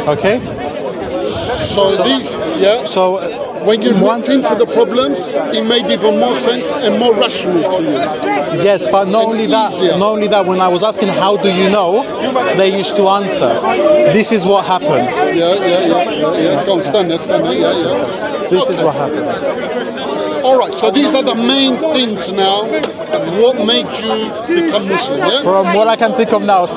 Okay. So these, yeah. So when you looked into the problems, it made even more sense and more rational to you. yes, but not only that. When I was asking how do you know, they used to answer, this is what happened. Yeah. Go on, stand there. Yeah. This is what happened. All right. So these are the main things now. What made you become Muslim? Yeah. From what I can think of now, So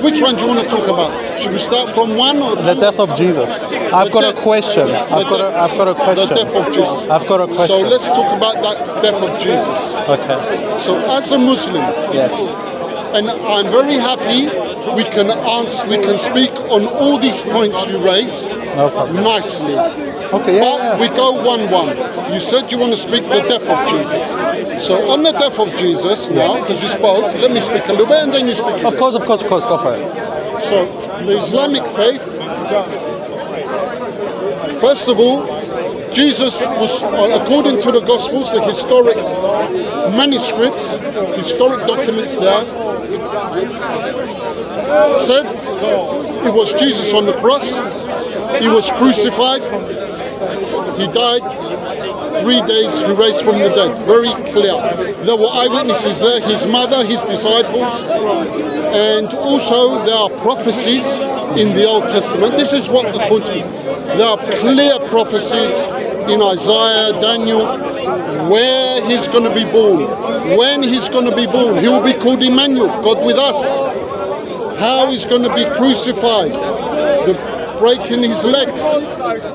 which one do you want to talk about? Should we start from one or two? The death of Jesus. I've got a question. I've got a question. The death of Jesus. I've got a question. So let's talk about that death of Jesus. Okay. So as a Muslim, yes, and I'm very happy we can speak on all these points you raise. No problem. Nicely. Okay. But we go 1-1. You said you want to speak the death of Jesus. So on the death of Jesus now, because you spoke, let me speak a little bit and then you speak. Of course. Go for it. So the Islamic faith, first of all, Jesus was, according to the Gospels, the historic manuscripts, historic documents there, said it was Jesus on the cross. He was crucified. He died. 3 days he raised from the dead. Very clear. There were eyewitnesses there, his mother, his disciples, and also there are prophecies in the Old Testament. This is what according to there are clear prophecies in Isaiah, Daniel, where he's going to be born, when he's going to be born. He will be called Emmanuel, God with us. How he's going to be crucified, breaking his legs,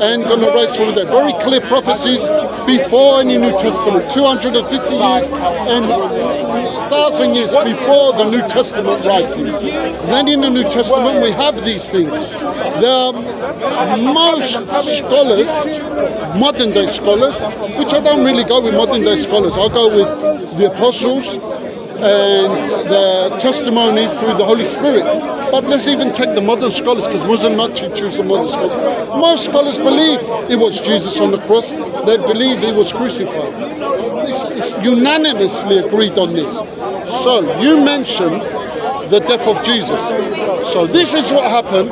and going to rise from the dead. Very clear prophecies before any New Testament, 250 years and 1,000 years before the New Testament writings. Then in the New Testament we have these things. Most scholars, modern day scholars, which I don't really go with modern day scholars, I'll go with the apostles and the testimony through the Holy Spirit. But let's even take the modern scholars, because Muslims not choose the modern scholars. Most scholars believe it was Jesus on the cross. They believe he was crucified. It's unanimously agreed on this. So you mentioned the death of Jesus. So this is what happened.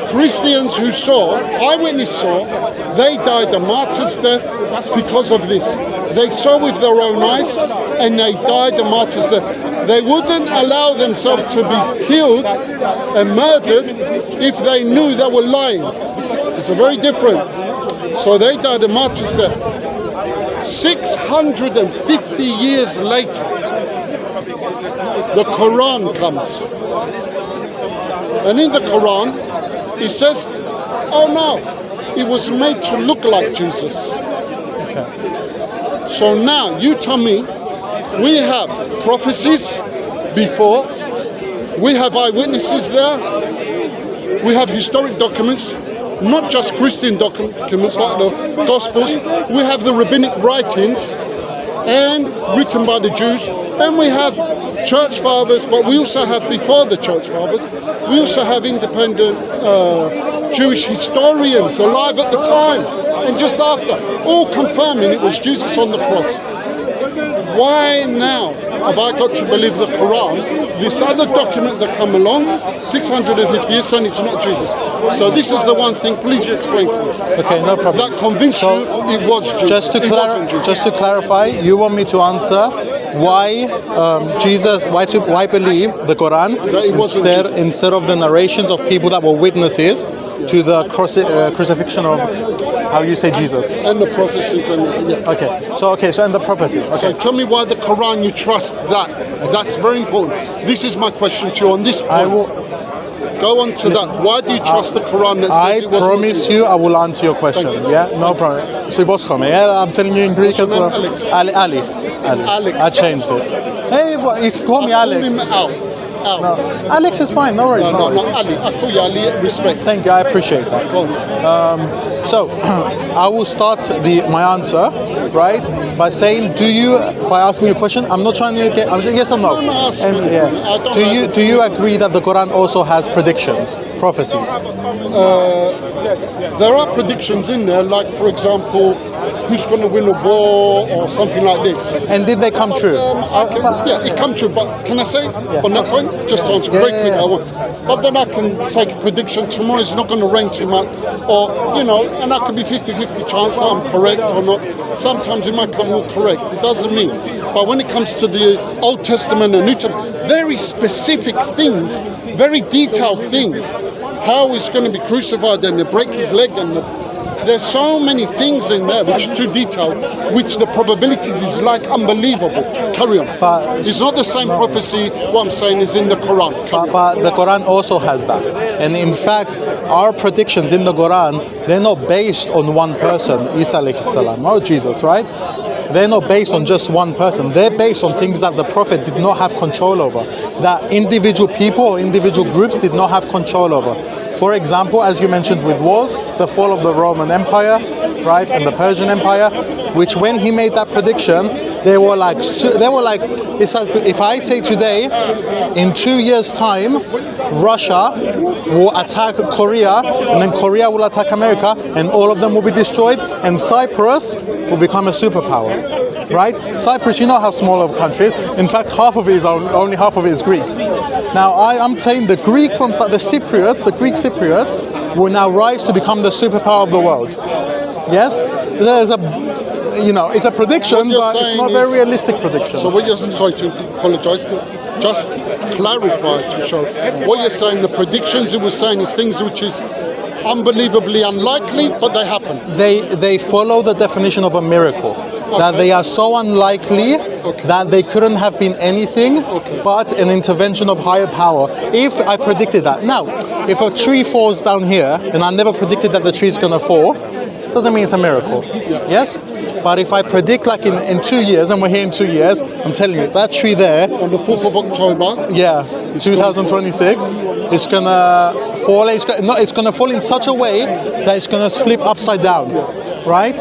Christians who saw, eyewitness saw, they died a martyr's death because of this. They saw with their own eyes and they died a martyr's death. They wouldn't allow themselves to be killed and murdered if they knew they were lying. It's a very different. So they died a martyr's death. 650 years later, the Quran comes. And in the Quran, it says, oh no, it was made to look like Jesus. Okay. So now, you tell me, we have prophecies before, we have eyewitnesses there, we have historic documents, not just Christian documents like the Gospels, we have the rabbinic writings and written by the Jews, and we have church fathers, but we also have, before the church fathers, we also have independent Jewish historians alive at the time and just after, all confirming it was Jesus on the cross. Why now have I got to believe the Quran, this other document that come along, 650 years saying it's not Jesus? So this is the one thing, please you explain to me. Okay, no problem. That convinced you it was Jesus. Just to clarify, you want me to answer why why believe the Quran instead of the narrations of people that were witnesses to the crucifixion of, how you say, Jesus, and the prophecies and so and the prophecies. Okay. So tell me why the Quran you trust that. That's very important. This is my question to you on this point. I will go on to that. Why do you trust the Quran that says it was? I promise you I will answer your question. Yeah, no problem. So I'm telling you in Greek as well. Alex. I changed it. Hey, you can call me Alex. Call him Al. No. Alex is fine, no worries. No, Ali. I call you Ali, respect. Thank you, I appreciate that. So, I will start my answer, right, by asking you a question. I'm not trying to get, I'm just, yes or no? Do you agree that the Quran also has predictions, prophecies? There are predictions in there, like, for example, who's going to win a war or something like this. And did they come true? Yeah, it come true. But can I say on that point, just to answer very quick, but then I can take a prediction. Tomorrow is not going to rain too much, or and that could be 50-50 chance that I'm correct or not. Sometimes it might come all correct. It doesn't mean. But when it comes to the Old Testament and New Testament, very specific things, very detailed things. How he's going to be crucified and they break his leg, and there's so many things in there which is too detailed, which the probabilities is like unbelievable. Carry on. But it's not the same prophecy. What I'm saying is in the Quran. But the Quran also has that, and in fact, our predictions in the Quran, they're not based on one person, Isa alayhi salam, or Jesus, right? They're not based on just one person. They're based on things that the Prophet did not have control over, that individual people or individual groups did not have control over. For example, as you mentioned with wars, the fall of the Roman Empire, right, and the Persian Empire, which when he made that prediction, they were like, it says, if I say today, in 2 years' time, Russia will attack Korea, and then Korea will attack America, and all of them will be destroyed, and Cyprus will become a superpower, right? Cyprus, you know how small of a country is. In fact, only half of it is Greek. Now, I'm saying the Greek the Greek Cypriots will now rise to become the superpower of the world. Yes? There's it's a prediction, but it's not a very realistic prediction. So what you're sorry to apologise, just clarify to show what you're saying. The predictions it was saying is things which is unbelievably unlikely, but they happen. They follow the definition of a miracle. That they are so unlikely that they couldn't have been anything but an intervention of higher power. If I predicted that. Now, if a tree falls down here, and I never predicted that the tree is going to fall, doesn't mean it's a miracle. Yes? But if I predict like in 2 years, and we're here in 2 years, I'm telling you, that tree there... On the 4th of October? Yeah, 2026, it's going to fall. It's going to fall in such a way that it's going to flip upside down. Right?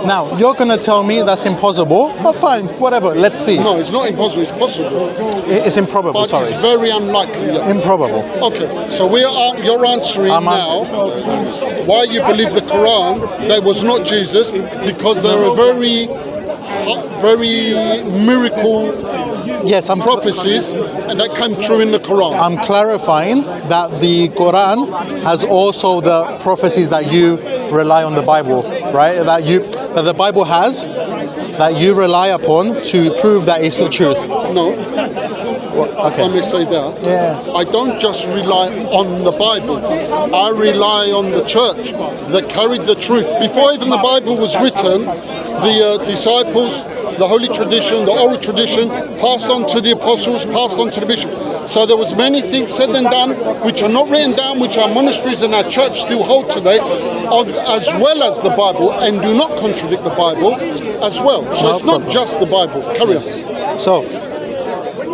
Now, you're going to tell me that's impossible, but fine, whatever, let's see. No, it's not impossible, it's possible. It's improbable, but sorry. It's very unlikely. Yeah. Improbable. Okay, so you're answering now why you believe the Quran, that was not Jesus, because they're a very miracle prophecies, and that came true in the Quran. I'm clarifying that the Quran has also the prophecies that you rely on the Bible, right? That the Bible has, that you rely upon to prove that it's the truth. No. Okay. If I may say that. Yeah. I don't just rely on the Bible. I rely on the church that carried the truth. Before even the Bible was written, the disciples, the holy tradition, the oral tradition, passed on to the apostles, passed on to the bishops. So there was many things said and done which are not written down, which our monasteries and our church still hold today, as well as the Bible, and do not contradict the Bible as well. So it's not just the Bible. Carry on. So,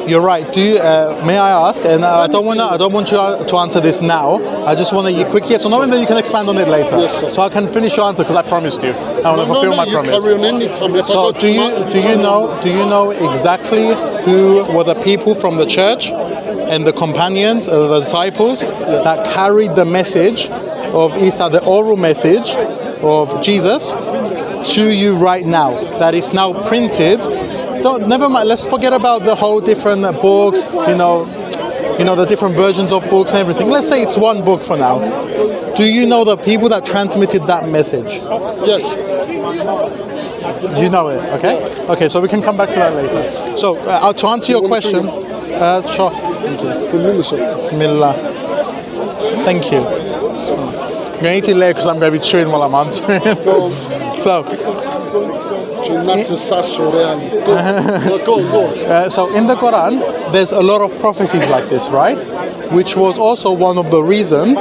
you're right. May I ask? And I don't want you to answer this now. I just want a quick yes or no, and then you can expand on it later. Yes, sir. So I can finish your answer because I promised you. I want to fulfill my promise. Carry on any time. So do you know exactly who were the people from the church and the companions, the disciples, that carried the message of Isa, the oral message of Jesus, to you right now? That is now printed. Never mind. Let's forget about the whole different books. You know the different versions of books and everything. Let's say it's one book for now. Do you know the people that transmitted that message? Yes. You know it. Okay. Okay. So we can come back to that later. So to answer your question, sure. Thank you. Bismillah. Thank you. I'm going to eat it later because I'm going to be chewing while I'm answering. So in the Quran, there's a lot of prophecies like this, right? Which was also one of the reasons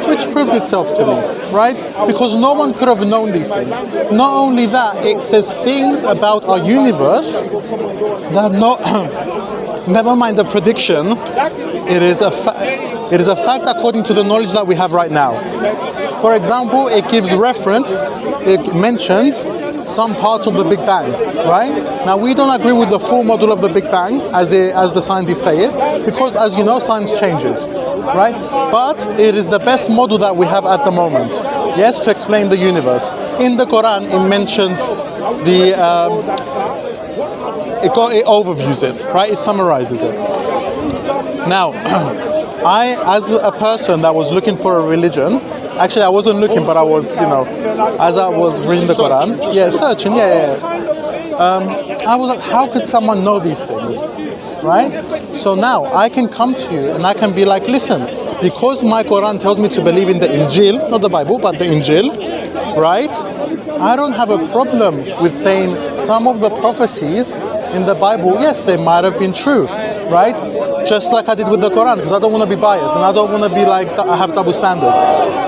which proved itself to me, right? Because no one could have known these things. Not only that, it says things about our universe that never mind the prediction, it is a fact according to the knowledge that we have right now. For example, it gives reference, it mentions some parts of the Big Bang, right? Now, we don't agree with the full model of the Big Bang, as the scientists say it, because, as you know, science changes, right? But it is the best model that we have at the moment, yes, to explain the universe. In the Quran, it mentions the, it overviews it, right? It summarizes it. Now, I, as a person that was looking for a religion, actually I wasn't looking, but I was, as I was reading the Quran, searching, I was like, how could someone know these things, right? So now I can come to you and I can be like, listen, because my Quran tells me to believe in the Injil, not the Bible, but the Injil, right? I don't have a problem with saying some of the prophecies in the Bible, yes, they might have been true, right? Just like I did with the Quran, because I don't want to be biased and I don't want to be like, I have double standards.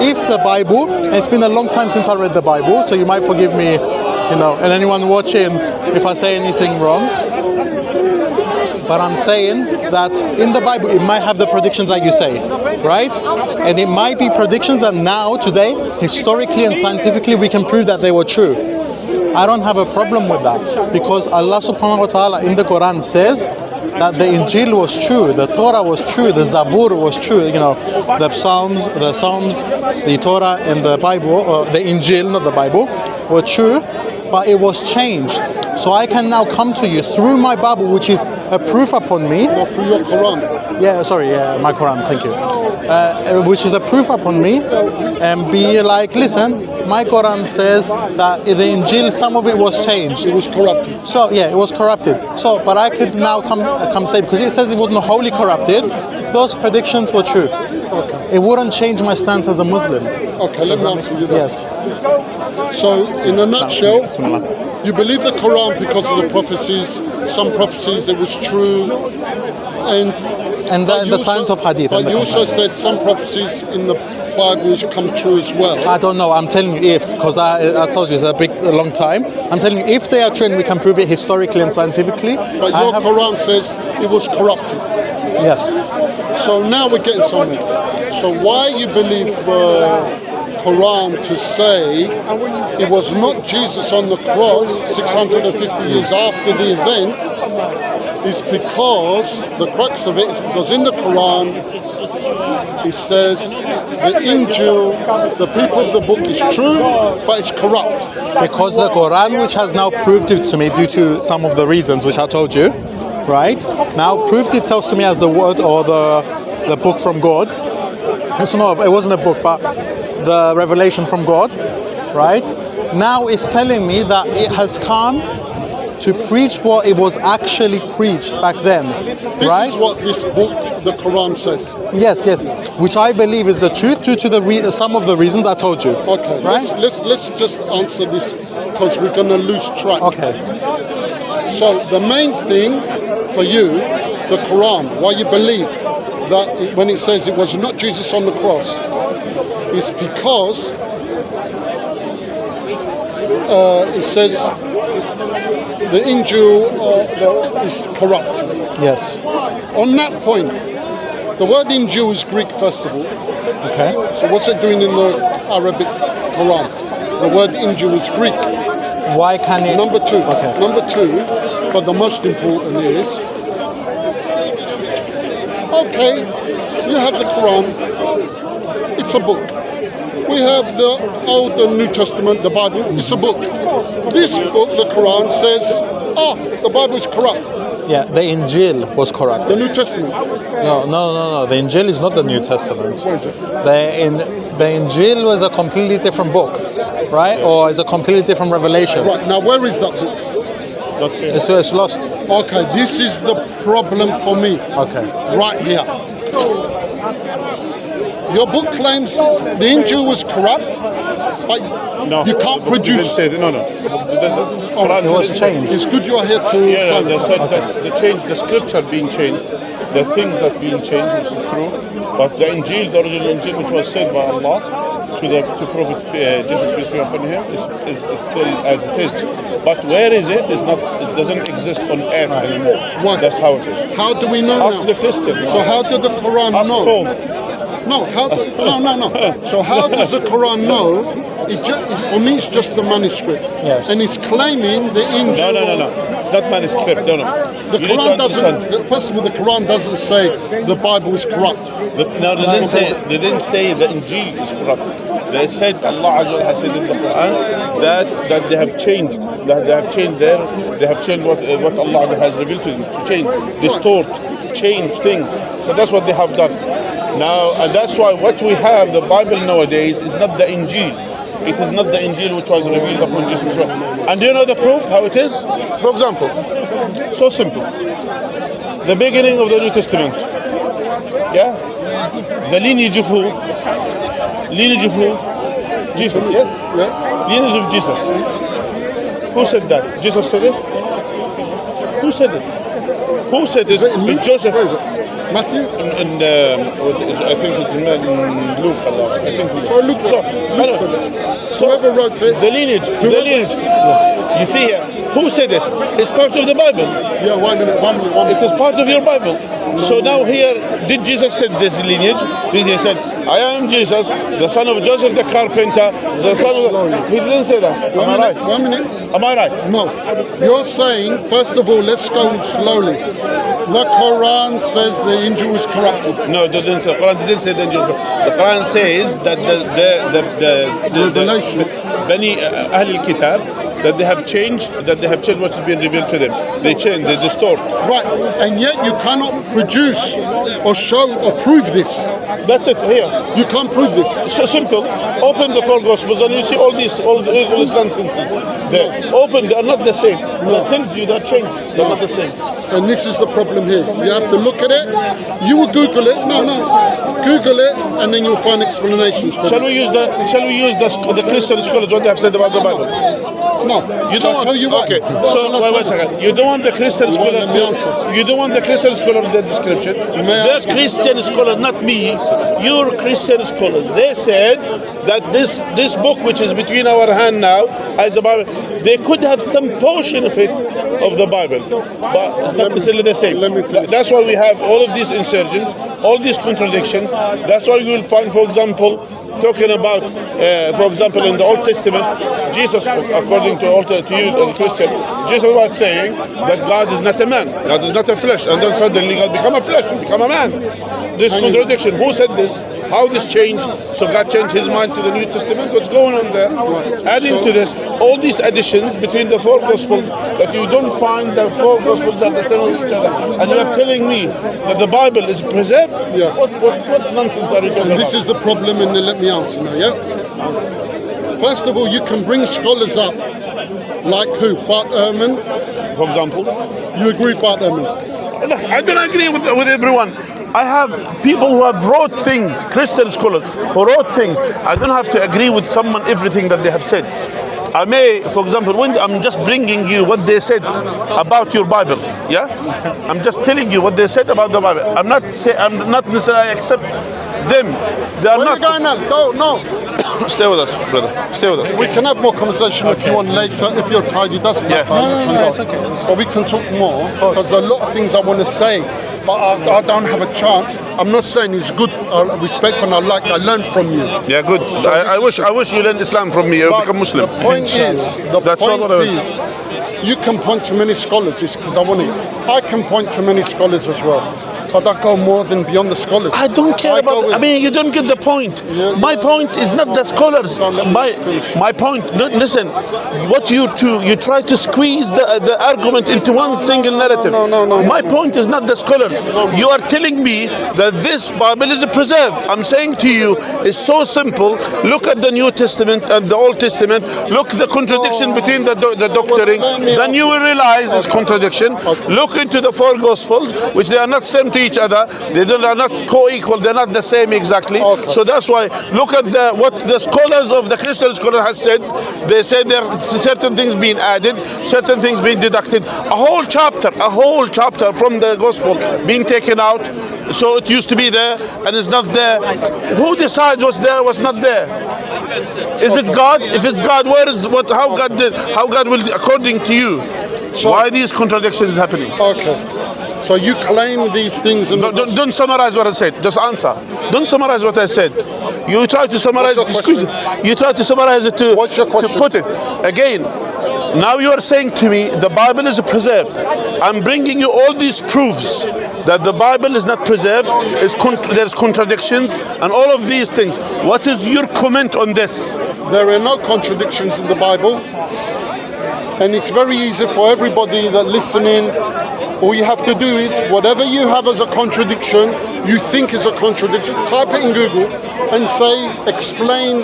If the Bible, and it's been a long time since I read the Bible, so you might forgive me, and anyone watching if I say anything wrong. But I'm saying that in the Bible, it might have the predictions like you say, right? And it might be predictions that now, today, historically and scientifically, we can prove that they were true. I don't have a problem with that, because Allah subhanahu wa ta'ala in the Quran says that the Injil was true, the Torah was true, the Zabur was true, the Psalms, the Torah and the Bible, the Injil, not the Bible, were true, but it was changed. So I can now come to you through my Bible, which is a proof upon me. Or through your Quran. My Quran, thank you. Which is a proof upon me, and be like, listen, my Quran says that in the Injil, some of it was changed. It was corrupted. So, it was corrupted. So, but I could now come say, because it says it wasn't wholly corrupted, those predictions were true. Okay. It wouldn't change my stance as a Muslim. Okay, let me answer you that. Yes. So, in a nutshell, you believe the Quran because of the prophecies. Some prophecies it was true, and the science of Hadith. But you also said some prophecies in the Bible come true as well. I don't know. I'm telling you if, because I told you it's a long time. I'm telling you if they are true and we can prove it historically and scientifically. But your Quran says it was corrupted. Yes. So now we're getting somewhere. So why you believe the Quran to say it was not Jesus on the cross 650 years after the event is because the crux of it is because in the Quran it says the Injil, the people of the book is true, but it's corrupt. Because the Quran, which has now proved it to me due to some of the reasons which I told you, right? Now proved itself to me as the word or the book from God. It wasn't a book, but the revelation from God, right? Now it's telling me that it has come to preach what it was actually preached back then, right? This is what this book, the Quran, says. Yes, which I believe is the truth due to some of the reasons I told you. Okay, right? Let's just answer this because we're going to lose track. Okay. So the main thing for you, the Quran, why you believe that when it says it was not Jesus on the cross, is because it says the Injil is corrupted. Yes. On that point, the word Injil is Greek, first of all. Okay. So what's it doing in the Arabic Quran? The word Injil is Greek. Why can it? Number two. Okay. Number two, but the most important is, okay, you have the Quran. It's a book. We have the Old and New Testament, the Bible. It's a book. This book, the Quran, says, the Bible is corrupt. Yeah, the Injil was corrupt. The New Testament. No. The Injil is not the New Testament. What is it? The Injil was a completely different book, right? Or is a completely different revelation. Right, now where is that book? It's lost. Okay, this is the problem for me. Okay. Right here. Your book claims the Injil was corrupt, but you can't produce. No. It was changed. It's good you are here to. Yeah, they said that the scripts are being changed, the things that are being changed, which is true. But the Injil, the original Injil, which was said by Allah to Prophet Jesus peace be upon him, is still as it is. But where is it? It's not. It doesn't exist on earth anymore. Why? That's how it is. How do we know Ask now? the Christian. So how did the Quran Ask know? Paul. No, no. So how does the Quran know? For me, it's just the manuscript. Yes. And it's claiming the Injil. No. It's not manuscript. No. The Quran doesn't. First of all, the Quran doesn't say the Bible is corrupt. No, they didn't say the Injil is corrupt. They said Allah Azza wa Jalla has said in the Quran that they have changed. That they have changed what Allah has revealed to them to change, distort, change things. So that's what they have done. Now, and that's why what we have, the Bible nowadays, is not the Injil. It is not the Injil which was revealed upon Jesus Christ. And do you know the proof, how it is? For example, so simple. The beginning of the New Testament. Yeah? The lineage of who? Lineage of who? Jesus, yes? Yeah. Lineage of Jesus. Who said that? Jesus said it? Who said it? Who said it? Luke? Joseph. Where is it? Matthew? I think it's in Luke. I think it's So Luke said it. So whoever wrote it. The lineage. You see here, who said it? It's part of the Bible. Yeah, one minute. It is part of your Bible. So now here, did Jesus say this lineage? He said, I am Jesus, the son of Joseph the carpenter, the son of... He didn't say that. Am I right? 1 minute. Am I right? No. You're saying, first of all, let's go slowly. The Quran says the Injil is corrupted. No, it didn't say. The Quran didn't say the Injil. The Quran says that the Revelation. Bani Ahl al-Kitab, that they have changed what has been revealed to them. They change, they distort. Right, and yet you cannot produce or show or prove this. That's it. Here, You can't prove this. it's so simple. Open the four Gospels and you see all these nonsense. There. Open. They are not the same. No. Things you that change. They are not the same. And this is the problem here. You have to look at it. You will Google it. No. Google it, and then you'll find explanations for Shall this. we use the Christian scholars what they have said about the Bible? No. You don't I'll tell you why. Okay. So wait a second. You don't want the Christian scholar. let me answer. You don't want the Christian scholar in the description. The Christian scholar, not me. Your Christian scholars. They said that this book, which is between our hand now, as the Bible, they could have some portion of it of the Bible, but it's not necessarily the same. That's why we have all of these insurgents, all these contradictions. That's why you will find, for example, talking about, for example, in the Old Testament, Jesus, according to you as a Christian, Jesus was saying that God is not a man, God is not a flesh, and then suddenly God become a flesh, become a man. This contradiction. Who said this? How this changed? So God changed his mind to the New Testament. What's going on there? Adding to this, all these additions between the four Gospels, that you don't find the four Gospels are the same with each other, and you are telling me that the Bible is preserved? Yeah. What nonsense are you talking And this about? is the problem, and then let me answer now, yeah? First of all, you can bring scholars up, like who? Bart Ehrman? For example, You agree, Bart Ehrman? look, I don't agree with everyone. I have people who have wrote things, Christian scholars who wrote things. I don't have to agree with someone everything that they have said. I may, for example, when I'm just bringing you what they said about your Bible, yeah? I'm just telling you what they said about the Bible. I'm not necessarily accept them. They are Where are you not. going now? Go, no. Stay with us, brother. Stay with us. We can have more conversation if you want later. If you're tired, it doesn't Yeah. matter. No, it's okay. But we can talk more, because a lot of things I want to say, but I don't have a chance. I'm not saying it's good, respect, and I learned from you. Yeah, good. I wish you learn Islam from me. You But become Muslim. The point That's all what I want. is, you can point to many scholars. It's because I want it. I can point to many scholars as well, but I go more than beyond the scholars. I don't care about. I mean, you don't get the point. My point is not the scholars. My point. Listen, what you try to squeeze the argument into one single narrative. No. My point is not the scholars. You are telling me that this Bible is preserved. I'm saying to you, it's so simple. Look at the New Testament and the Old Testament. Look the contradiction between the doctoring. Then you will realize this contradiction. Look into the four Gospels, which they are not same to each other. They are not co-equal. They're not the same exactly. So that's why look at what the scholars of the Christian scholar has said. They say there are certain things being added, certain things being deducted. A whole chapter from the Gospel being taken out. So it used to be there and it's not there. Who decides what's there, what's not there? Is it God? If it's God, where is what? How God will, according to you? Why are these contradictions happening? Okay. So you claim these things and Don't summarize what I said. Just answer. Don't summarize what I said. You try to summarize it. What's your You try to summarize it to, What's your to question? put it again. Now you are saying to me the Bible is preserved. I'm bringing you all these proofs that the Bible is not preserved. There's contradictions and all of these things. What is your comment on this? There are no contradictions in the Bible, and it's very easy for everybody that listening. All you have to do is whatever you have as a contradiction, you think is a contradiction, type it in Google and say, explain,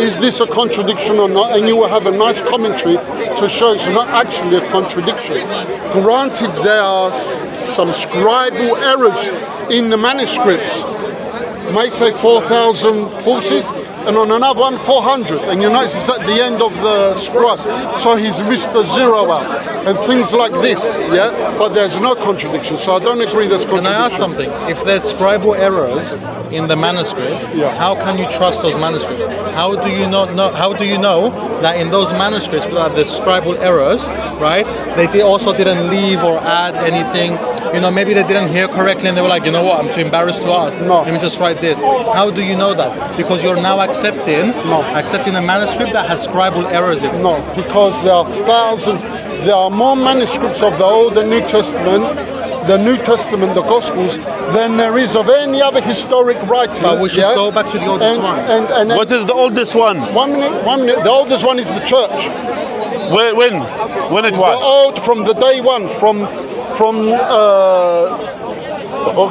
is this a contradiction or not? And you will have a nice commentary to show it's not actually a contradiction. Granted, there are some scribal errors in the manuscripts. It may say 4,000 horses, and on another one 400, and you notice it's at the end of the scribe, so he's missed a zero out, and things like this, yeah? But there's no contradiction, so I don't agree there's contradiction. Can I ask something? If there's scribal errors in the manuscripts, how can you trust those manuscripts? How do you know that in those manuscripts that the scribal errors, right? They also didn't leave or add anything. You know, maybe they didn't hear correctly and they were like, you know what, I'm too embarrassed to ask. No. Let me just write this. How do you know that? Because you're now accepting a manuscript that has scribal errors in it. No, because there are thousands, there are more manuscripts of the Old and New Testament, the Gospels, than there is of any other historic writings. But we should go back to the oldest one. And What is the oldest one? 1 minute. The oldest one is the church. When it The was? old from the day one, from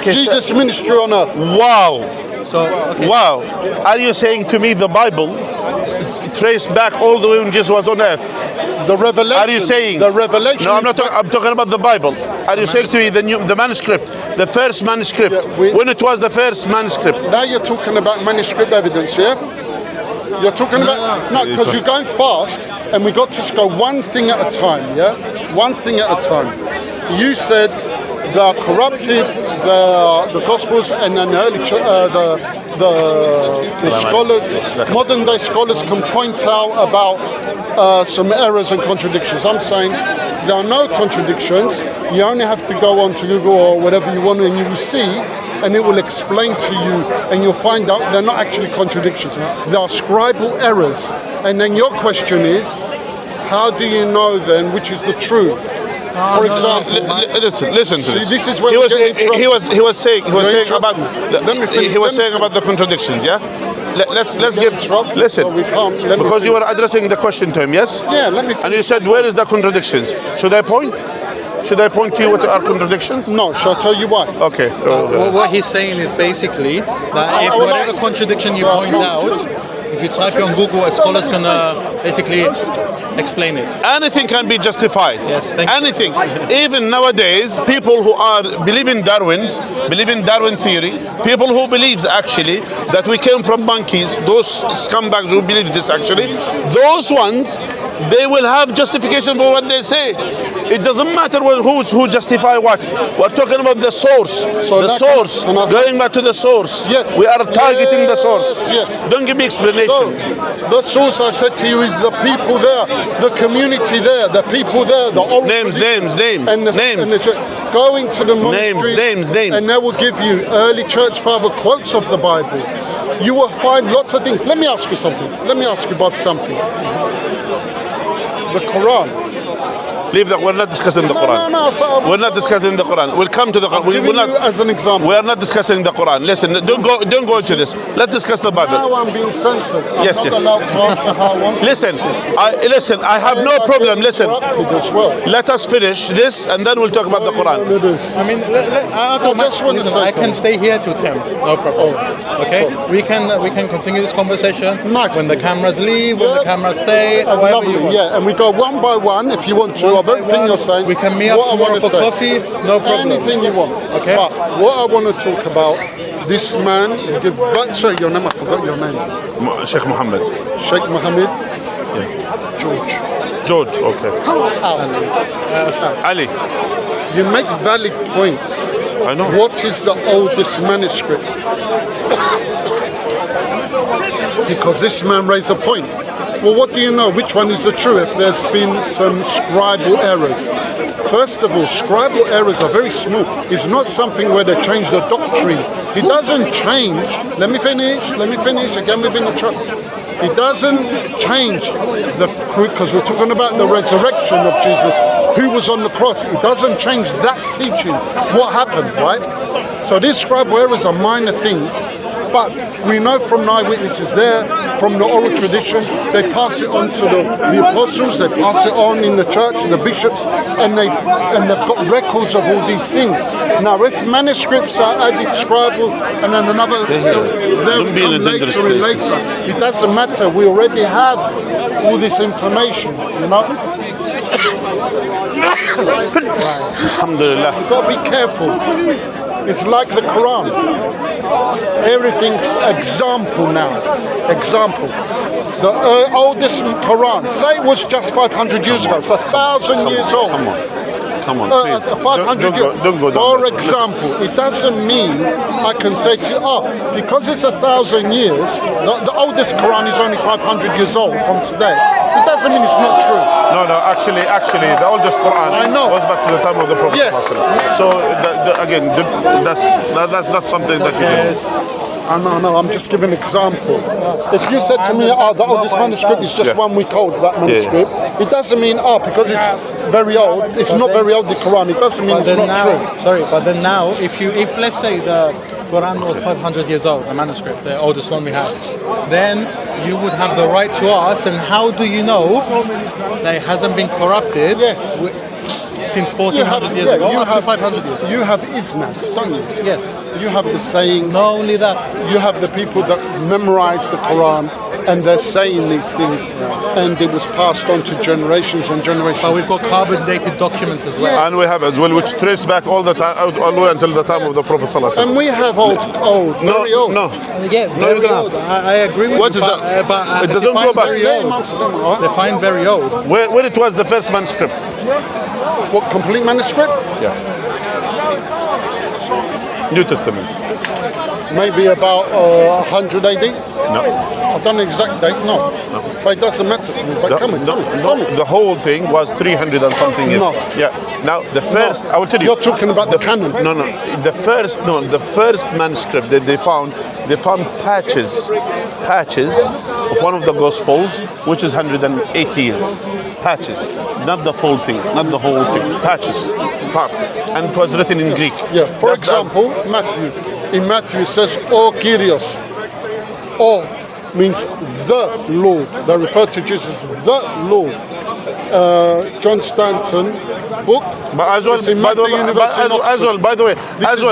Jesus' ministry on earth. Wow. So, okay. Wow. Are you saying to me the Bible traced back all the way when Jesus was on earth? The revelation. Are you saying? The revelation. No, I'm not. I'm talking about the Bible. Are you saying to me the manuscript, the first manuscript, when it was the first manuscript? Now you're talking about manuscript evidence, yeah? You're talking about because you're going fast, and we got to go one thing at a time, yeah? One thing at a time. You said the corrupted, the Gospels, and then early the scholars, modern day scholars can point out about some errors and contradictions. I'm saying there are no contradictions. You only have to go on to Google or whatever you want, and you will see, and it will explain to you, and you'll find out they're not actually contradictions. They are scribal errors. And then your question is, how do you know then which is the truth? For example, listen to this. This is where he was saying about Let me finish. he was saying about the contradictions. Yeah. Let's give. Listen, because you were addressing the question to him. Yes. Yeah. Let me. And you said, where is the contradictions? Should I point? Should I point to you what are contradictions? No. Shall I tell you why? Okay. What he's saying is basically that if whatever contradiction you point out, if you type it on Google, a scholar's gonna basically explain it. Anything can be justified. Yes, thank you. Anything. Even nowadays, people who believe in Darwin theory, people who believes actually that we came from monkeys, those scumbags who believe this actually, those ones, they will have justification for what they say. It doesn't matter who justify what. We're talking about the source. Going back to the source. Yes. We are targeting the source. Yes. Don't give me explanation. So, the source I said to you is the people there, the community there, the people there, the old Names. going to the monasteries, Names. and they will give you early church father quotes of the Bible. You will find lots of things. Let me ask you something. Let me ask you about something. The Quran. Leave that. We're not discussing the Quran. No. We're not discussing the Quran. We'll come to the Quran. We're not, as an example. We are not discussing the Quran. Listen, don't go into this. Let's discuss the Bible. Now I'm being censored. I'm Yes. not allowed to answer how I want. Listen, I have no problem. Listen, As well. let us finish this and then we'll talk about the Quran. I mean, I can stay here till 10. No problem. Okay, we can continue this conversation when the cameras leave, when the cameras stay, whatever you want. Yeah, and we go one by one if you want to. Everything you're saying. We can meet up tomorrow for coffee. No problem. Anything you want. Okay. But what I want to talk about, this man. Sorry, your name. I forgot your name. Sheikh Muhammad. Sheikh Mohammed. Yeah. George. Okay. Ali. You make valid points. I know. What is the oldest manuscript? Because this man raised a point. Well, what do you know? Which one is the true if there's been some scribal errors? First of all, scribal errors are very small. It's not something where they change the doctrine. It doesn't change. Let me finish. Again, we've been in trouble. It doesn't change because we're talking about the resurrection of Jesus, who was on the cross. It doesn't change that teaching. What happened, right? So these scribal errors are minor things. But we know from the eyewitnesses there, from the oral tradition, they pass it on to the apostles, they pass it on in the church, the bishops, and they've got records of all these things. Now, if manuscripts are added, scribal, and then another, they'll come later and later. It doesn't matter. We already have all this information, you know. Alhamdulillah. You've got to be careful. It's like the Quran. Everything's example now. Example. The oldest Quran, say it was just 500 years ago. It's 1,000 years old. Come on, please. 500 years. Don't go down. For example, it doesn't mean I can say to you, because it's 1,000 years, the oldest Quran is only 500 years old from today. It doesn't mean it's not true. No, actually, the oldest Quran goes back to the time of the Prophet. Yes. So again, that's not something that you can. No, I'm just giving an example. If you said to me, the oldest manuscript is just 1 week old, that manuscript, it doesn't mean, because it's very old, it's not very old, the Quran, it doesn't mean it's not true. Sorry, but then now, if let's say the Quran was 500 years old, the manuscript, the oldest one we have, then you would have the right to ask, and how do you know that it hasn't been corrupted? Yes. Since 1400 years ago, up to 500 years ago. You have isnad, don't you? Yes. You have the saying. Not only that. You have the people that memorize the Quran and they're saying these things, and it was passed on to generations and generations. But we've got carbon dated documents as well. Yes. And we have as well, which trace back all the way until the time of the Prophet ﷺ. And we have very old. No. Yeah, very old. I agree with What you. is that? But It doesn't go back. Define very old. When it was the first manuscript? What, complete manuscript? Yeah. New Testament. Maybe about 100 AD? No. I don't know the exact date, no. But it doesn't matter to me. But come on, tell me. The whole thing was 300 and something years. No. Yeah. Now the first, I will tell you. You're talking about the canon. No. The first manuscript that they found patches of one of the Gospels, which is 180 years. Patches, not the full thing, not the whole thing. Patches, part, and it was written in Greek. Yeah. For example, Matthew. In Matthew it says, "O Kyrios." O means the Lord. They refer to Jesus, the Lord. John Stanton book. But as well, by the way,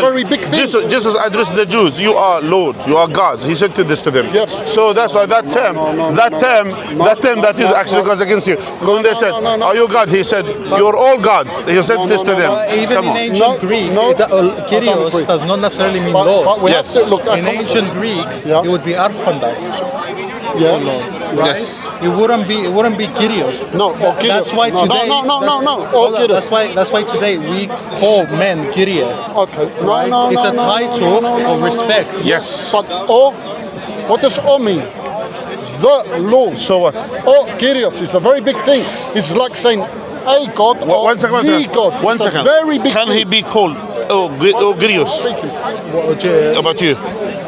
very big thing. Jesus addressed the Jews. You are Lord. You are God. He said this to them. Yes. So that's why that term that is actually goes against you. When they said, "Are you God?" He said, "You're all gods." He said this to them. Even in ancient Greek, Kyrios does not necessarily mean Lord. But we have to look at in ancient Greek, it would be Archondas. Yeah. Lord, right? Yes. It wouldn't be Kyrios. No. Kyrios. That's why today. That's why today we call men Kyrie. Okay. It's a title of respect. Yes. But O, what does O mean? The Lord. So what? O Kyrios is a very big thing. It's like saying a God or One second. the God. One It's second. a very big Can thing. he be called Grios about you?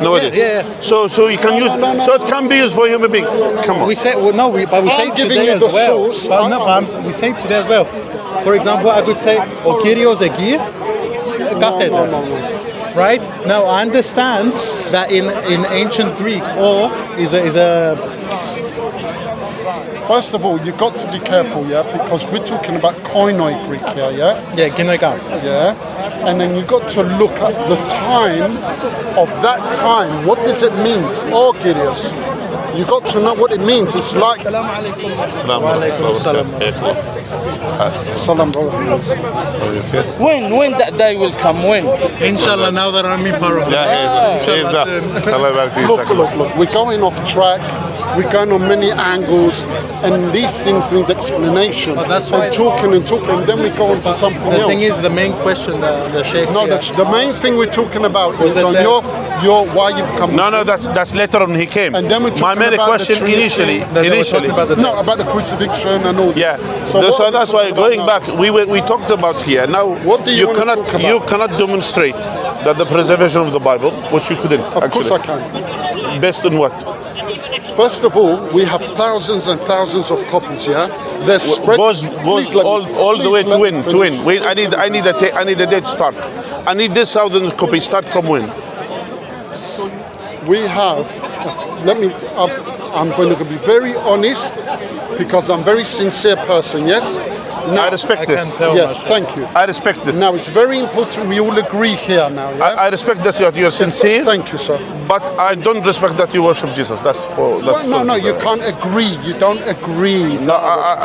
No idea. Yeah. So you can use. So it can be used for human being. Come on. We say but we say giving today you as the well. source. We say today as well. For example, I could say, "O Kyrios egir katheder." Right? Now I understand that in ancient Greek, "o" is a First of all, you've got to be careful, because we're talking about Koinoi Greek here, genoika. and then you've got to look at the time of that time. What does it mean? Oh, Kyrios. You got to know what it means. It's like Salam salam. Salam, brother. When that day will come? When? Inshallah, now that I'm in part of Look. We're going off track. We're going on many angles, and these things need explanation. But that's why talking, and then we go on to something else. The thing is, the main question, the Shaikh. No, the main thing we're talking about is on your why you come. No, that's later on he came. And then we My many about the questions Trinity. initially. They were talking about the No, about the crucifixion and all that. Yeah, So, so what that's are we why talking going about back, we talked about here. Now, What do you want to cannot talk about? you cannot demonstrate that the preservation of the Bible, which you couldn't Of actually. course I can. Based on what? First of all, we have thousands and thousands of copies, yeah? They're spread... Goes Please let me- all the way please to let me when? To finish. when? Wait, I need a date start. I need this 1,000 copy start from when? We have... I'm going to be very honest because I'm a very sincere person, yes? Now, I respect I can this. tell. yes, thank you. I respect this. Now, it's very important we all agree here now, yeah? I respect that you're sincere, Thank you, sir. but I don't respect that you worship Jesus. No, you can't agree. You don't agree. No,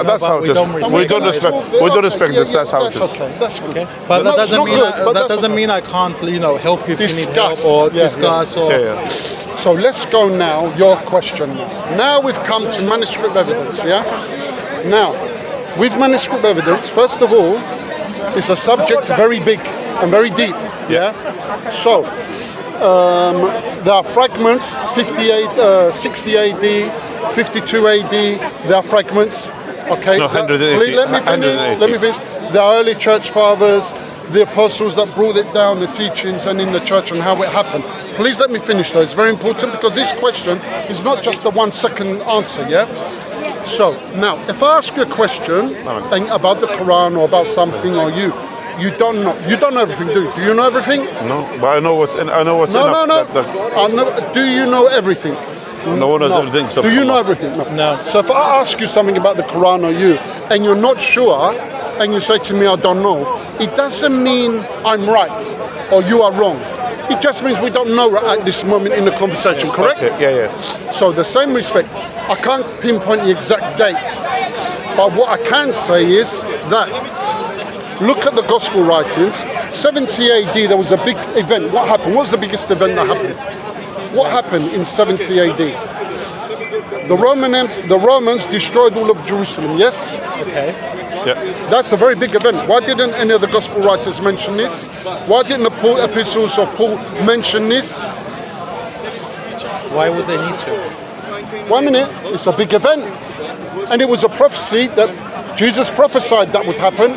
that's but how we it is. don't We don't respect. respect We don't respect this. That's how it is. Okay, that's good. But No, that it's doesn't not mean good, but that that's doesn't okay. mean I can't, help you if you need Discuss. help or Yeah, discuss or. Yeah. So let's go now, your question. Now we've come to manuscript evidence, yeah? Now, with manuscript evidence, first of all, it's a subject very big and very deep, yeah? So, there are fragments, 60 AD, 52 AD, there are fragments, okay? No, 180. Let me finish. The early church fathers, the apostles that brought it down, the teachings and in the church and how it happened. Please let me finish though, it's very important because this question is not just a 1 second answer, yeah? So, now, if I ask you a question about the Quran or about something or you don't know everything, do you? Do you know everything? No, but I know what's in. No. Do you know everything? No one knows everything except Do you know Allah. everything? No. So if I ask you something about the Quran or you, and you're not sure, and you say to me, I don't know, it doesn't mean I'm right or you are wrong. It just means we don't know at this moment in the conversation, correct? Okay. Yeah. So the same respect, I can't pinpoint the exact date, but what I can say is that look at the gospel writings. 70 AD, there was a big event. What happened? What was the biggest event that happened? What happened in 70 AD? The Romans destroyed all of Jerusalem, yes? Okay. Yeah. That's a very big event. Why didn't any of the gospel writers mention this? Why didn't the epistles of Paul mention this? Why would they need to? 1 minute, it's a big event. And it was a prophecy that Jesus prophesied that would happen.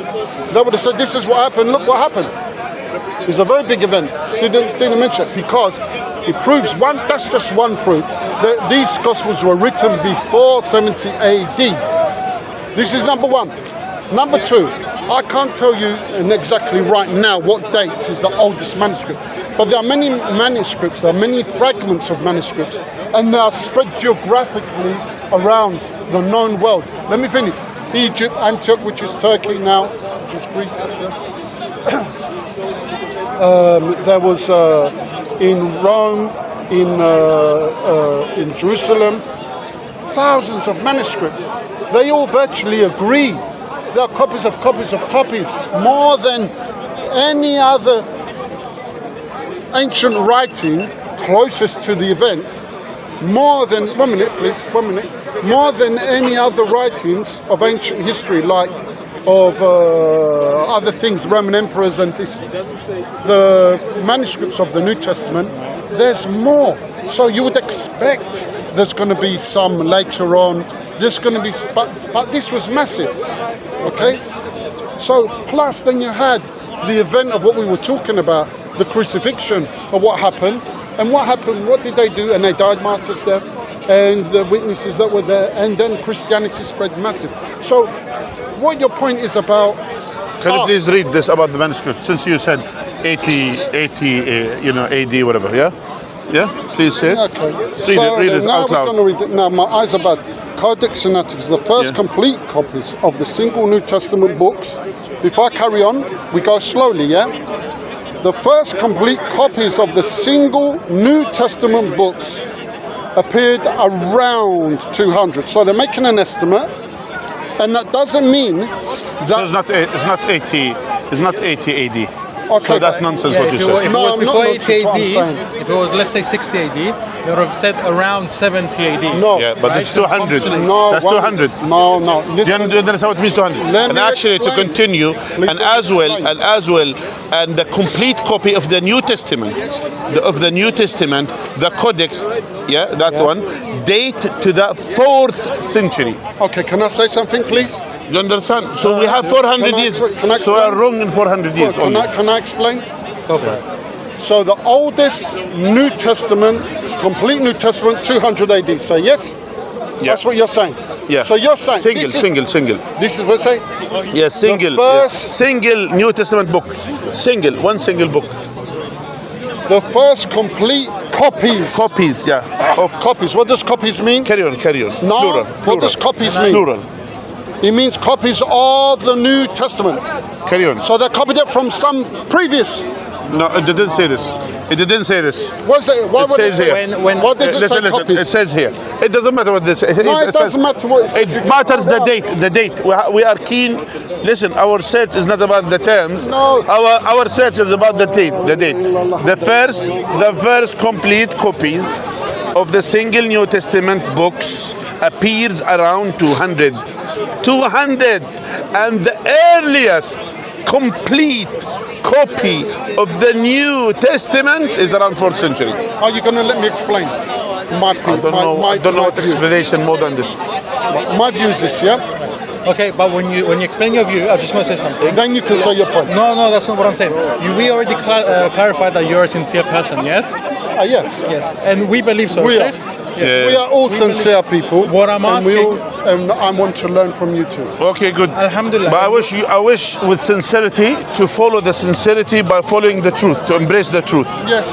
They would have said, this is what happened, look what happened. It's a very big event. Didn't mention it because it proves that's just one proof that these gospels were written before 70 AD. This is number one. Number two, I can't tell you exactly right now what date is the oldest manuscript, but there are many manuscripts, there are many fragments of manuscripts, and they are spread geographically around the known world. Let me finish. Egypt, Antioch, which is Turkey now, which is Greece. There was in Rome, in Jerusalem, thousands of manuscripts. They all virtually agree. There are copies of copies of copies, more than any other ancient writing closest to the events. More than, 1 minute please, 1 minute. More than any other writings of ancient history, like of other things, Roman emperors and this. The manuscripts of the New Testament, there's more. So you would expect there's going to be some later on. There's going to be, but this was massive. Okay? So plus then you had the event of what we were talking about, the crucifixion of what happened. And what happened, what did they do? And they died martyrs there. And the witnesses that were there. And then Christianity spread massive. So what your point is about... Can you please read this about the manuscript? Since you said 80, AD, whatever, yeah? Yeah, please say it. Okay. Read it now out we're loud. going to read it. Now my eyes are bad. Codex Sinaiticus, the first complete copies of the single New Testament books. Before I carry on, we go slowly, yeah? The first complete copies of the single New Testament books appeared around 200. So they're making an estimate, and that doesn't mean that... So it's not 80 AD. Okay, So that's but- nonsense Yeah, what you if it was, said. if it No, was not before nonsense, 80 what I'm AD, saying. if it was, let's say, 60 AD, they would have said around 70 AD. No. Yeah, but Right? it's 200. No, That's one- 200. No, no. Do you Listen, understand what it means 200? Let And me actually, to explain. continue, Please and let me as well, explain. and the complete copy of the New Testament, the Codex, that one, date to the 4th century. okay, can I say something, please? You understand? So we have 400 Can I- years. can I So we are explain? wrong in 400 years Can only. can I explain? Go for it. So the oldest New Testament, complete New Testament, 200 AD. So yes? That's what you're saying? Yeah. So you're saying single. This is what I'm saying? Yeah, single. first- Single New Testament book. One single book. The first complete copies. Copies, yeah. Of Copies. What does copies mean? carry on. No. Plural. What does copies mean? Plural. It means copies of the New Testament. Carry on. So they copied it from some previous. No, it didn't say this. It didn't say this. What's it? What It would says it here. say? What does it listen, say? Copies. It says here. It doesn't matter what this says. No, it doesn't matter what it says. It matters the date. The date. We are keen. Listen, our search is not about the terms. No. Our search is about the date. The date. The first complete copies of the single New Testament books appears around 200. 200, and the earliest complete copy of the New Testament is around 4th century. Are you going to let me explain? My I don't know what view. explanation more than this. My view is this, yeah? Okay, but when you explain your view, I just want to say something. Then you can say your point. No, that's not what I'm saying. We already clarified that you're a sincere person, yes? Yes. Yes, and we believe so. We are. Shaikh? Yeah. We are all sincere people. What I'm and we asking- and I want to learn from you too. Okay, good. Alhamdulillah. But I wish with sincerity to follow the sincerity by following the truth, to embrace the truth. Yes.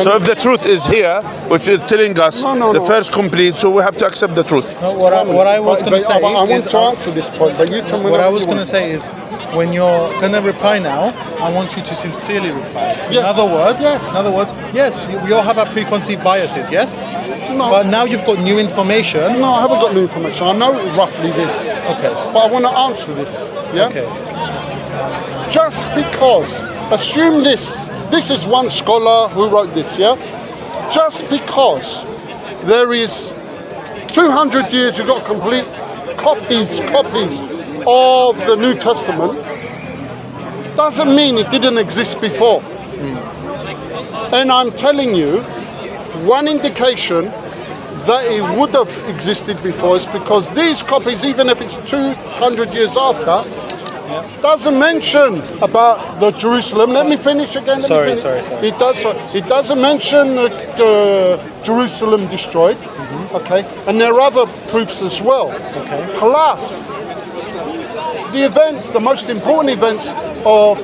So if the truth is here, which is telling us No. the first complete, so we have to accept the truth. No, what I was going to say I want is, to answer this point, but you tell me what I what was you going to want. say is, when you're going to reply now, I want you to sincerely reply. Yes. In other words, Yes. yes, we all have our preconceived biases, yes? No. But now you've got new information. No, I haven't got new information. I know roughly this, Okay. but I want to answer this. Yeah. Okay. Just because, assume this is one scholar who wrote this, yeah? Just because there is 200 years, you've got complete copies of the New Testament, doesn't mean it didn't exist before. And I'm telling you, one indication that it would have existed before is because these copies, even if it's 200 years after, doesn't mention about the Jerusalem. Let me finish again. Sorry. It doesn't mention Jerusalem destroyed. Okay, and there are other proofs as well. Okay. Plus, the events, the most important events of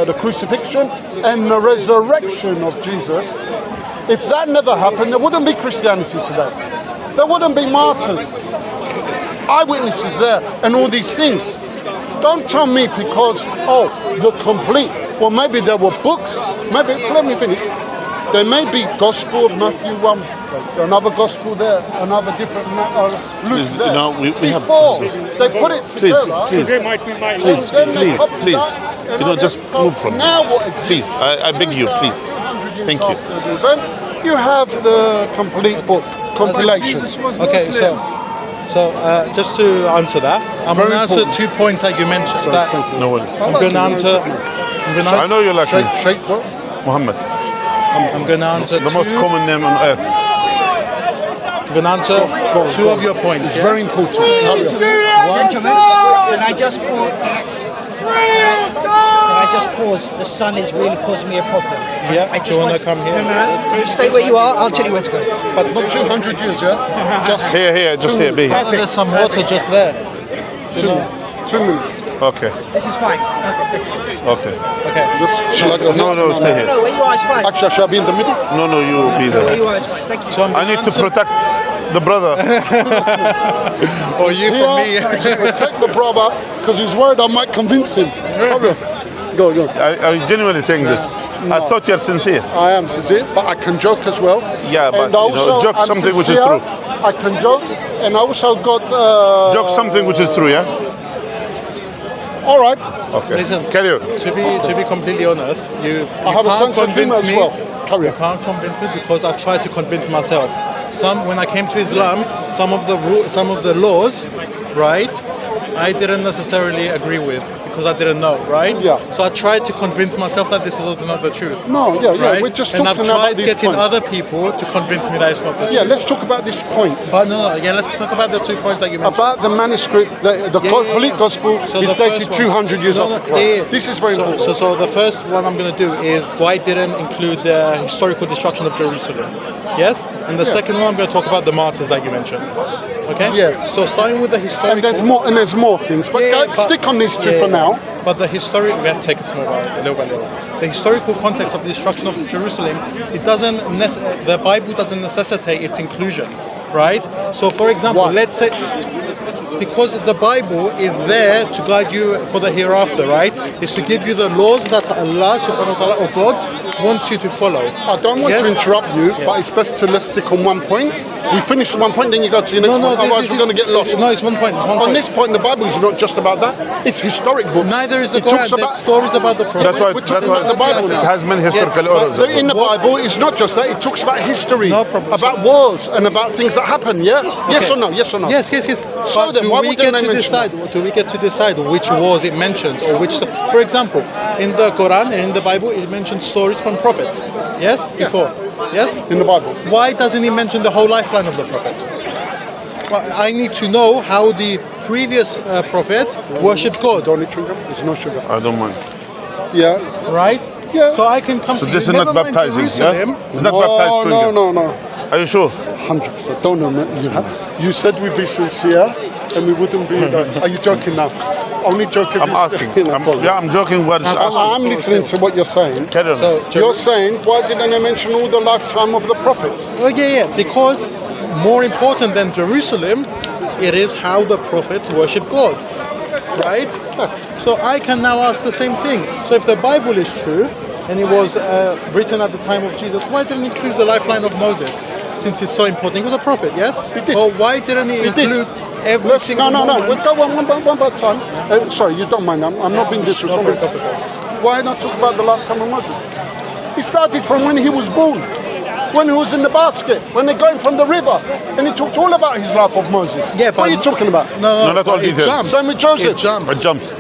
the crucifixion and the resurrection of Jesus. If that never happened, there wouldn't be Christianity today. There wouldn't be martyrs, eyewitnesses there, and all these things. Don't tell me because, the complete. Well, maybe there were books. Maybe, let me finish. There may be Gospel of Matthew 1, another Gospel there, another different Luke Please, there. no, we have- Before they put it together. Please. Just move from me. Now what exists? Please, I beg you, please. 100 years Thank you. after the event, you have the complete book, compilation. Okay, so just to answer that, I'm going to answer important. 2 points that you mentioned. So, That thank you. No worries. I'm going to answer. I know you like me. Shaikh what? Muhammad. I'm going to answer The most common name on earth. I'm going to answer two of your points. It's Yeah? very important. Hurry up. Gentlemen, can I just pause? The sun is really causing me a problem. Yeah, I do you want to come here? No, you stay where you are, I'll tell you where to go. But not 200 years, yeah? Just Here, just here, be here. There's some water just there. 2 minutes. Okay, This is fine. Perfect. okay. Okay. Shall I go here? No, stay here. No, where you are is fine. Actually, shall I be in the middle? No, you be Where there. you are is fine. Thank you. So I'm I gonna need to answer- protect the brother. Or you from me. Protect the brother, because he's worried I might convince him. Hurry up. Go. Are you genuinely saying this? I thought you're sincere. I am sincere, but I can joke as well. Yeah, but And also, joke I'm something which is sincere, true. I can joke, and I also got... Joke something which is true, yeah? All right. Okay. Listen, Carry on. to be completely honest, you have a can't sense of humour convince as me. well. Carry You on. can't convince me because I've tried to convince myself. When I came to Islam, some of the laws, right, I didn't necessarily agree with because I didn't know, right? Yeah. So I tried to convince myself that this was not the truth. No, yeah. Right? We're just and I've talking about tried these getting points. other people to convince me that it's not the Yeah, truth. let's talk about this point. But no, again, let's talk about the 2 points that you mentioned. About the manuscript, the complete gospel So is the dated first one- 200 years No, after no, Christ. This is very so, important. So the first one I'm going to do is why didn't include the historical destruction of Jerusalem. Yes? And the second one I'm going to talk about the martyrs that you mentioned. Okay? Yeah. So starting with the historical... And there's more things, but stick on these two for now. But the historic, we have to take it small little by little. The historical context of the destruction of Jerusalem, the Bible doesn't necessitate its inclusion, right? So, for example, Why? let's say because the Bible is there to guide you for the hereafter, right? It's to give you the laws that Allah subhanahu wa ta'ala or God wants you to follow. I don't want to interrupt you, but it's best to let's stick on one point. We finish one point, then you go to your next one. Otherwise, we're going to get lost. No, it's one point. On this point, the Bible is not just about that. It's historic books. Neither is the It Quran. talks There's stories about the Prophet. That's why the Bible it now. has many historical orders. So in the Bible, it's not just that. It talks about history, No problem. about wars, and about things that happen. Yeah. Yes or no? Yes or no? Yes. So then, why would they mention that? Do we get to decide which wars it mentions or which? For example, in the Quran and in the Bible, it mentions stories from prophets. Yes, before. Yes. In the Bible. Why doesn't he mention the whole lifeline of the prophet? Well, I need to know how the previous prophets worshipped God. Don't eat sugar. There's no sugar. I don't mind. Yeah. Right? Yeah. So I can come So to this you. is not Never mind baptizing, Jerusalem. yeah? It's not baptized children. No. Are you sure? 100%. Don't know. You said we'd be sincere, and we wouldn't be. Are you joking now? Only joking. I'm asking. I'm joking. I'm listening to what you're saying. Carry on. So You're saying, why didn't I mention all the lifetime of the prophets? Oh yeah, because more important than Jerusalem, it is how the prophets worship God, right? So I can now ask the same thing. So if the Bible is true, and it was written at the time of Jesus, why didn't it include the lifeline of Moses? Since it's so important, he was a prophet, yes? He did. Or why didn't it include every single No. moment? We'll go one by time. Sorry, you don't mind. I'm not being disrespectful. Why not talk about the lifetime of Moses? He started from when he was born, when he was in the basket, when they're going from the river, and he talked all about his life of Moses. Yeah, what are you talking about? No, not all it details. jumps. Same with Joseph. It jumps. It jumps.